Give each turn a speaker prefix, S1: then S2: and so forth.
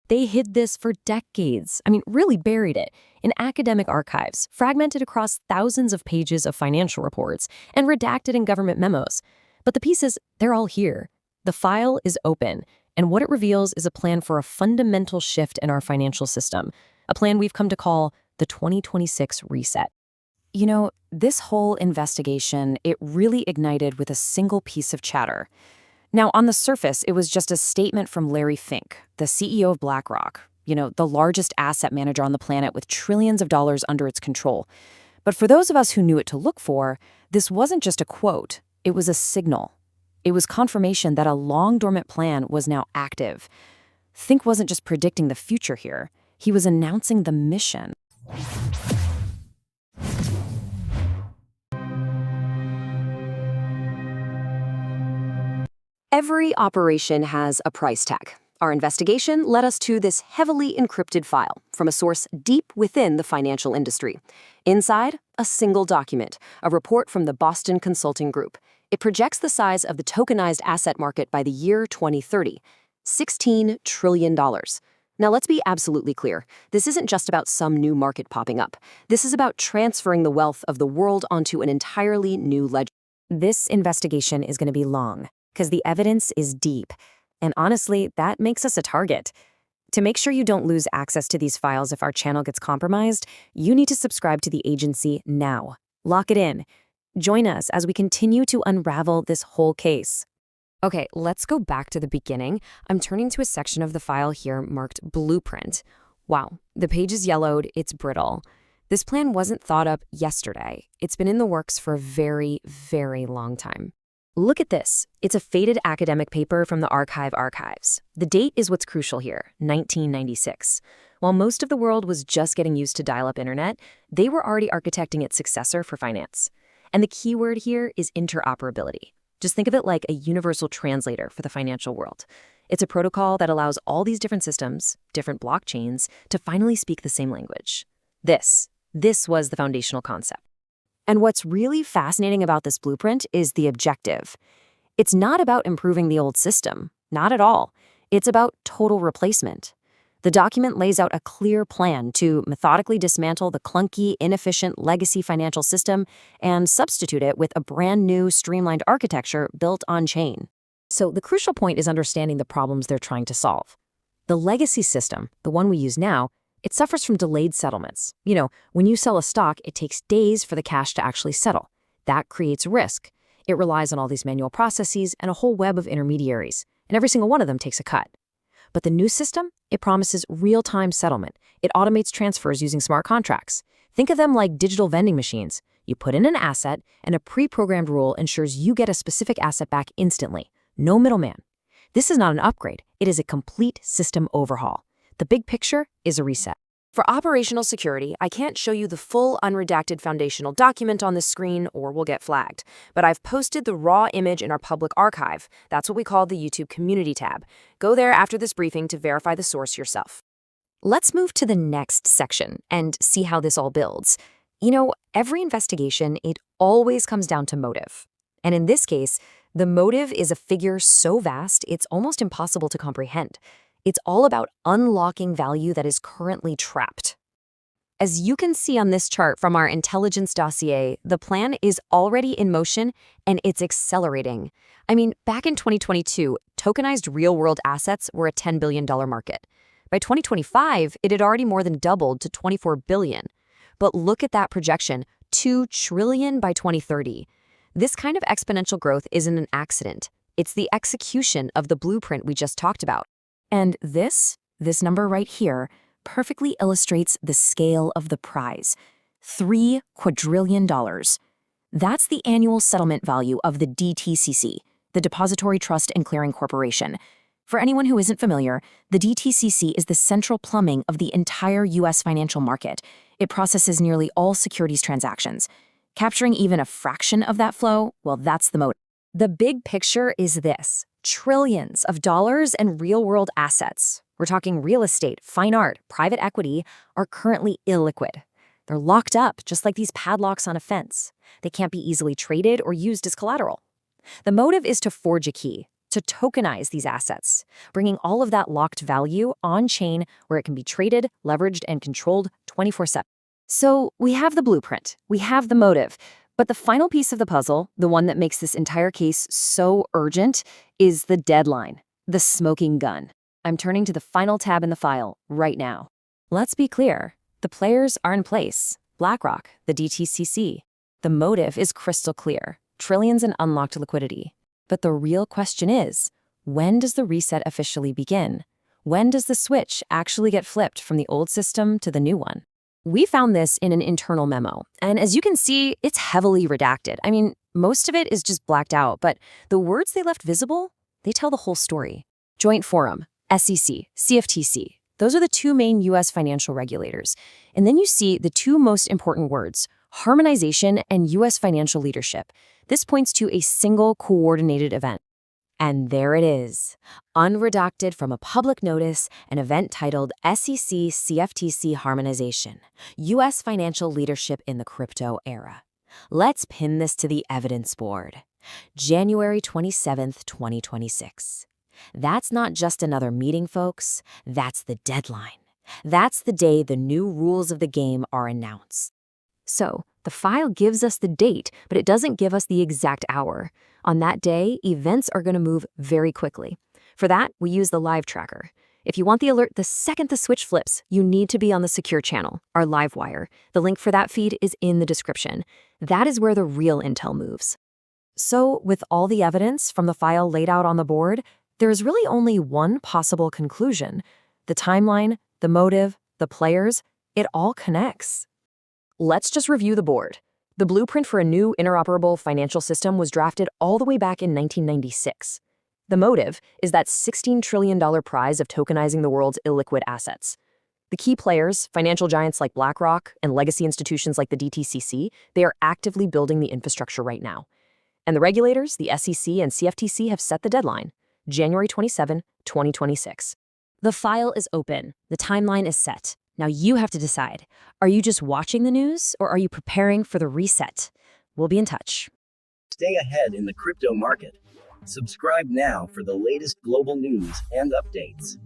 S1: They hid this for decades. I mean, really buried it in academic archives, fragmented across thousands of pages of financial reports, and redacted in government memos. But the pieces, they're all here. The file is open, and what it reveals is a plan for a fundamental shift in our financial system, a plan we've come to call the 2026 reset. You know, this whole investigation, it really ignited with a single piece of chatter. Now, on the surface, it was just a statement from Larry Fink, the CEO of BlackRock, the largest asset manager on the planet with trillions of dollars under its control. But for those of us who knew it to look for, this wasn't just a quote, it was a signal. It was confirmation that a long-dormant plan was now active. Fink wasn't just predicting the future here, he was announcing the mission. Every operation has a price tag. Our investigation led us to this heavily encrypted file from a source deep within the financial industry. Inside, a single document, a report from the Boston Consulting Group. It projects the size of the tokenized asset market by the year 2030, $16 trillion. Now, let's be absolutely clear. This isn't just about some new market popping up. This is about transferring the wealth of the world onto an entirely new ledger. This investigation is going to be long, because the evidence is deep. And honestly, that makes us a target. To make sure you don't lose access to these files if our channel gets compromised, you need to subscribe to the agency now. Lock it in. Join us as we continue to unravel this whole case. Okay, let's go back to the beginning. I'm turning to a section of the file here marked Blueprint. Wow, the page is yellowed, it's brittle. This plan wasn't thought up yesterday. It's been in the works for a very, very long time. Look at this. It's a faded academic paper from the archives. The date is what's crucial here, 1996. While most of the world was just getting used to dial-up internet, they were already architecting its successor for finance. And the key word here is interoperability. Just think of it like a universal translator for the financial world. It's a protocol that allows all these different systems, different blockchains, to finally speak the same language. This was the foundational concept. And what's really fascinating about this blueprint is the objective. It's not about improving the old system, not at all. It's about total replacement. The document lays out a clear plan to methodically dismantle the clunky, inefficient legacy financial system and substitute it with a brand new, streamlined architecture built on-chain. So the crucial point is understanding the problems they're trying to solve. The legacy system, the one we use now, it suffers from delayed settlements. When you sell a stock, it takes days for the cash to actually settle. That creates risk. It relies on all these manual processes and a whole web of intermediaries, and every single one of them takes a cut. But the new system, it promises real-time settlement. It automates transfers using smart contracts. Think of them like digital vending machines. You put in an asset, and a pre-programmed rule ensures you get a specific asset back instantly. No middleman. This is not an upgrade. It is a complete system overhaul. The big picture is a reset. For operational security, I can't show you the full unredacted foundational document on this screen or we'll get flagged. But I've posted the raw image in our public archive. That's what we call the YouTube community tab. Go there after this briefing to verify the source yourself. Let's move to the next section and see how this all builds. Every investigation, it always comes down to motive. And in this case, the motive is a figure so vast, it's almost impossible to comprehend. It's all about unlocking value that is currently trapped. As you can see on this chart from our intelligence dossier, the plan is already in motion and it's accelerating. Back in 2022, tokenized real-world assets were a $10 billion market. By 2025, it had already more than doubled to $24 billion. But look at that projection, $2 trillion by 2030. This kind of exponential growth isn't an accident. It's the execution of the blueprint we just talked about. And this number right here perfectly illustrates the scale of the prize. $3 quadrillion. That's the annual settlement value of the DTCC, the Depository Trust and Clearing Corporation. For anyone who isn't familiar, the DTCC is the central plumbing of the entire U.S. financial market. It processes nearly all securities transactions. Capturing even a fraction of that flow, well, that's the motive. The big picture is this. Trillions of dollars and real-world assets, we're talking real estate, fine art, private equity, are currently illiquid. They're locked up just like these padlocks on a fence. They can't be easily traded or used as collateral. The motive is to forge a key, to tokenize these assets, bringing all of that locked value on-chain where it can be traded, leveraged, and controlled 24/7. So we have the blueprint, we have the motive, but the final piece of the puzzle, the one that makes this entire case so urgent, is the deadline, the smoking gun. I'm turning to the final tab in the file right now. Let's be clear, the players are in place. BlackRock, the DTCC. The motive is crystal clear, trillions in unlocked liquidity. But the real question is, when does the reset officially begin? When does the switch actually get flipped from the old system to the new one? We found this in an internal memo, and as you can see, it's heavily redacted. I mean, most of it is just blacked out, but the words they left visible, they tell the whole story. Joint Forum, SEC, CFTC. Those are the two main U.S. financial regulators. And then you see the two most important words, harmonization and U.S. financial leadership. This points to a single coordinated event. And there it is, unredacted from a public notice, an event titled SEC CFTC Harmonization, U.S. Financial Leadership in the Crypto Era. Let's pin this to the evidence board. January 27th, 2026. That's not just another meeting, folks. That's the deadline. That's the day the new rules of the game are announced. So, the file gives us the date, but it doesn't give us the exact hour. On that day, events are going to move very quickly. For that, we use the live tracker. If you want the alert the second the switch flips, you need to be on the secure channel, our live wire. The link for that feed is in the description. That is where the real intel moves. So, with all the evidence from the file laid out on the board, there is really only one possible conclusion. The timeline, the motive, the players, it all connects. Let's just review the board. The blueprint for a new interoperable financial system was drafted all the way back in 1996. The motive is that $16 trillion prize of tokenizing the world's illiquid assets. The key players, financial giants like BlackRock and legacy institutions like the DTCC, they are actively building the infrastructure right now. And the regulators, the SEC and CFTC, have set the deadline, January 27, 2026. The file is open. The timeline is set. Now you have to decide, are you just watching the news or are you preparing for the reset? We'll be in touch.
S2: Stay ahead in the crypto market. Subscribe now for the latest global news and updates.